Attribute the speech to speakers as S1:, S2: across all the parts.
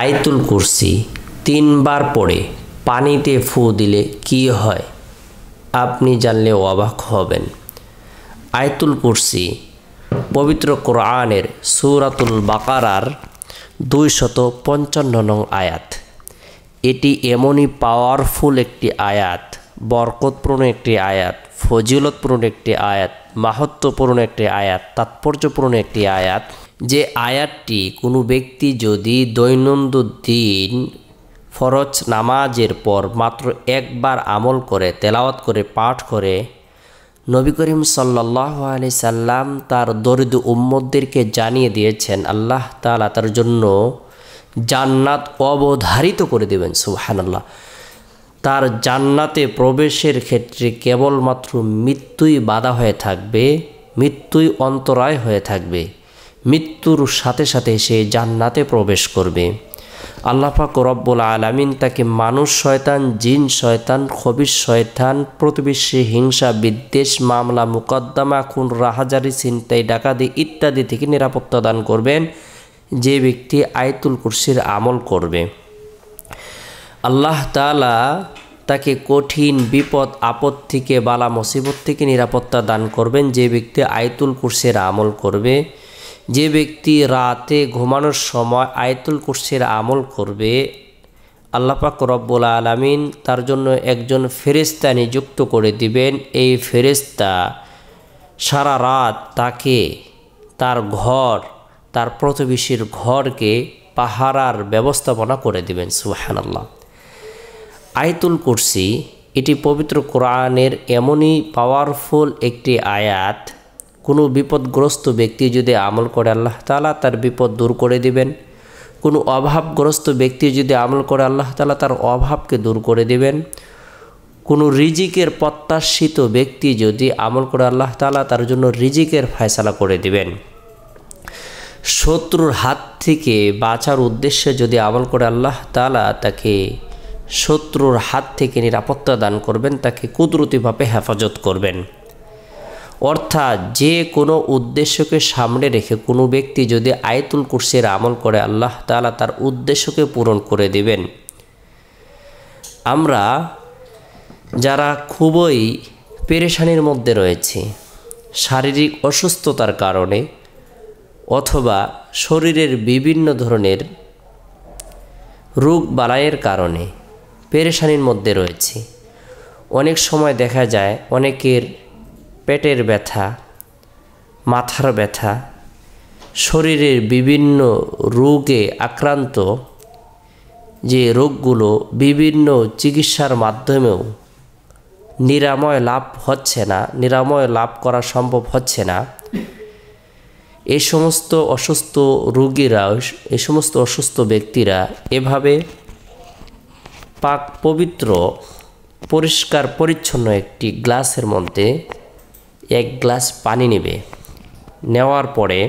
S1: আয়াতুল কুরসি 3 বার পড়ে পানিতে ফু দিলে কি হয় আপনি জানলে অবাক হবেন। আয়াতুল কুরসি পবিত্র কোরআনের সূরাতুল বাকারার 255 নং আয়াত। এটি এমনই পাওয়ারফুল একটি আয়াত, বরকতপূর্ণ একটি আয়াত, ফজিলতপূর্ণ একটি আয়াত, মাহাত্ম্যপূর্ণ একটি আয়াত, তাৎপর্যপূর্ণ একটি আয়াত, যে আয়াতটি কোনো ব্যক্তি যদি দৈনন্দিন ফরজ নামাজের পর মাত্র একবার আমল করে, তেলাওয়াত করে, পাঠ করে, নবী করিম সাল্লাল্লাহু আলাইহি সাল্লাম তার দরিদ্র উম্মতদেরকে জানিয়ে দিয়েছেন আল্লাহ তাআলা তার জন্য জান্নাত অবধারিত করে দেবেন। সুবহানাল্লাহ। তার জান্নাতে প্রবেশের ক্ষেত্রে কেবলমাত্র মৃত্যুই বাধা হয়ে থাকবে, মৃত্যুই অন্তরায় হয়ে থাকবে। মৃত্যুর সাথে সাথে সে জান্নাতে প্রবেশ করবে। আল্লাহ পাক রব্বুল আলামিন তাকে মানুষ শয়তান, জিন শয়তান, খবিশ শয়তান, প্রতিবেশী হিংসা, বিদ্বেষ, মামলা, মুকদ্দমা, খুন, রাহাজারি, ছিনতাই, ডাকাতি ইত্যাদি থেকে নিরাপত্তা দান করবেন যে ব্যক্তি আয়াতুল কুরসির আমল করবে। আল্লাহ তাআলা তাকে কঠিন বিপদ আপদ থেকে, বালা মুসিবত থেকে নিরাপত্তা দান করবেন যে ব্যক্তি আয়াতুল কুরসির আমল করবে। যে ব্যক্তি রাতে ঘুমানোর সময় আয়াতুল কুরসির আমল করবে, আল্লাহ পাক রব্বুল আলামিন তার জন্য একজন ফেরেশতা নিযুক্ত করে দিবেন। এই ফেরেশতা সারা রাত তাকে তার ঘর, তার প্রতিবেশীর ঘরকে পাহারার ব্যবস্থাপনা করে দিবেন। সুবহানাল্লাহ। আয়াতুল কুরসি এটি পবিত্র কোরআনের এমনই পাওয়ারফুল একটি আয়াত, কোনো বিপদগ্রস্ত ব্যক্তি যদি আমল করে আল্লাহ তাআলা তার বিপদ দূর করে দিবেন। কোনো অভাবগ্রস্ত ব্যক্তি যদি আমল করে আল্লাহ তাআলা তার অভাবকে দূর করে দিবেন। কোনো রিজিকের প্রত্যাশিত ব্যক্তি যদি আমল করে আল্লাহ তাআলা তার জন্য রিজিকের ফয়সালা করে দিবেন। শত্রুর হাত থেকে বাঁচার উদ্দেশ্যে যদি আমল করে আল্লাহ তাআলা তাকে শত্রুর হাত থেকে নিরাপত্তা দান করবেন, তাকে কুদরতিভাবে হেফাজত করবেন। অর্থাৎ যে কোনো উদ্দেশ্যকে সামনে রেখে কোনো ব্যক্তি যদি আয়াতুল কুরসির আমল করে আল্লাহ তাআলা তার উদ্দেশ্যকে পূরণ করে দিবেন। আমরা যারা খুবই পেরেশানির মধ্যে রয়েছি, শারীরিক অসুস্থতার কারণে অথবা শরীরের বিভিন্ন ধরনের রোগ বালাইয়ের কারণে পেরেশানির মধ্যে রয়েছি, অনেক সময় দেখা যায় অনেকের পেটের ব্যথা, মাথার ব্যথা, শরীরের বিভিন্ন রোগে আক্রান্ত, যে রোগগুলো বিভিন্ন চিকিৎসার মাধ্যমেও নিরাময় লাভ হচ্ছে না, নিরাময় লাভ করা সম্ভব হচ্ছে না। এই সমস্ত অসুস্থ রোগীরা, এই সমস্ত অসুস্থ ব্যক্তিরা এভাবে পাক পবিত্র পরিষ্কার পরিচ্ছন্ন একটি গ্লাসের মধ্যে 1 গ্লাস পানি নেবে। নেওয়ার পরে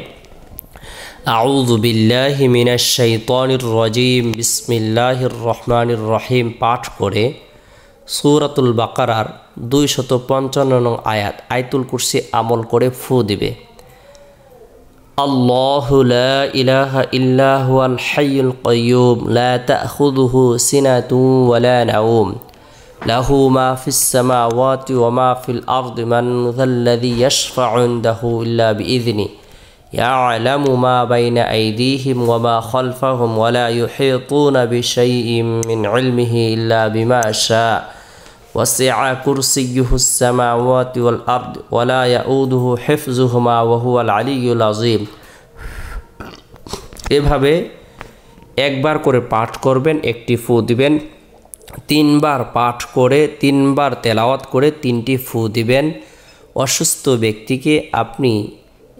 S1: আউযু বিল্লাহি মিনাশ শাইতানির রাজিম বিসমিল্লাহির রহমানির রহিম পাঠ করে সূরাতুল বাকারার 255 নং আয়াত আয়াতুল কুরসি আমল করে ফু দিবে। আল্লাহু লা ইলাহা ইল্লা হুয়াল হাইয়ুল কাইয়্যুম লা তাখুযুহু সিনাতুন ওয়া লা নাওম লাহু মা ফিস সামাওয়াতি ওয়া মা ফিল আরদি মান যাল্লাযী ইয়াশফা'ু ইনদাহু ইল্লা বিইযনি ইয়া'লামু মা বাইনা আইদিহিম ওয়া মা খালফাহুম ওয়া লা ইউহীতুনা বিশাইইন মিন ইলমিহি ইল্লা বিমা শা'a ওয়াসি'a কুরসিয়্যুহুস সামাওয়াতি ওয়াল আরদ ওয়া লা ইয়াউদুহু হিফযুহুমা ওয়া হুয়াল আলিয়্যুল আযীম। এভাবে একবার করে পাঠ করবেন, একটি ফু দিবেন। 3 বার পাঠ করে 3 বার তেলাওয়াত করে 3টি ফু দিবেন। অসুস্থ ব্যক্তিকে আপনি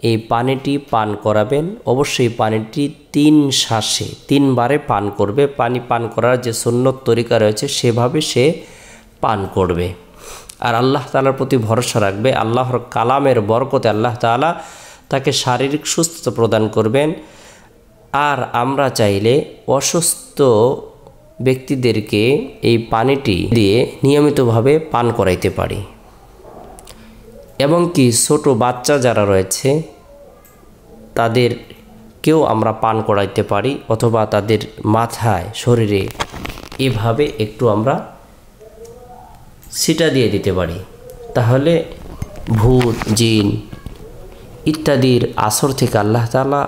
S1: এই পানিটি পান করাবেন। অবশ্যই পানিটি 3 শ্বাসে 3 বারে পান করবে। পানি পান করার যে সুন্নত তরিকা রয়েছে সেভাবে সে পান করবে। আর আল্লাহ তাআলার প্রতি ভরসা রাখবে। আল্লাহর কালামের বরকতে আল্লাহ তাআলা তাকে শারীরিক সুস্থতা প্রদান করবেন। আর আমরা চাইলে অসুস্থ ব্যক্তিদেরকে এই পানিটি দিয়ে নিয়মিতভাবে পান করাইতে পারি। এবং কি ছোট বাচ্চা যারা রয়েছে তাদের কেউ আমরা পান করাইতে পারি, অথবা তাদের মাথায় শরীরে এভাবে একটু আমরা ছিটা দিয়ে দিতে পারি। তাহলে ভূত জিন ইত্যাদির আসর থেকে আল্লাহ তাআলা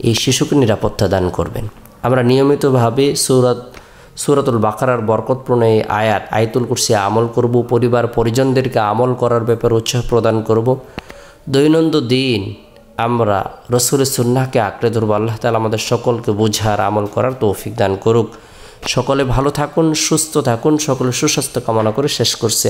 S1: এই শিশুকে নিরাপত্তা দান করবেন। আমরা নিয়মিতভাবে সূরাতুল বাকারার বরকতপূর্ণ এই আয়াতুল কুরসি আমল করব, পরিবার পরিজনদেরকে আমল করার ব্যাপারে উৎসাহ প্রদান করব। দৈনন্দিন আমরা রসুলের সুন্নাহকে আঁকড়ে ধরবো। আল্লাহ তাআলা আমাদের সকলকে বোঝার আমল করার তৌফিক দান করুক। সকলে ভালো থাকুন, সুস্থ থাকুন, সকলে সুস্বাস্থ্য কামনা করে শেষ করছি।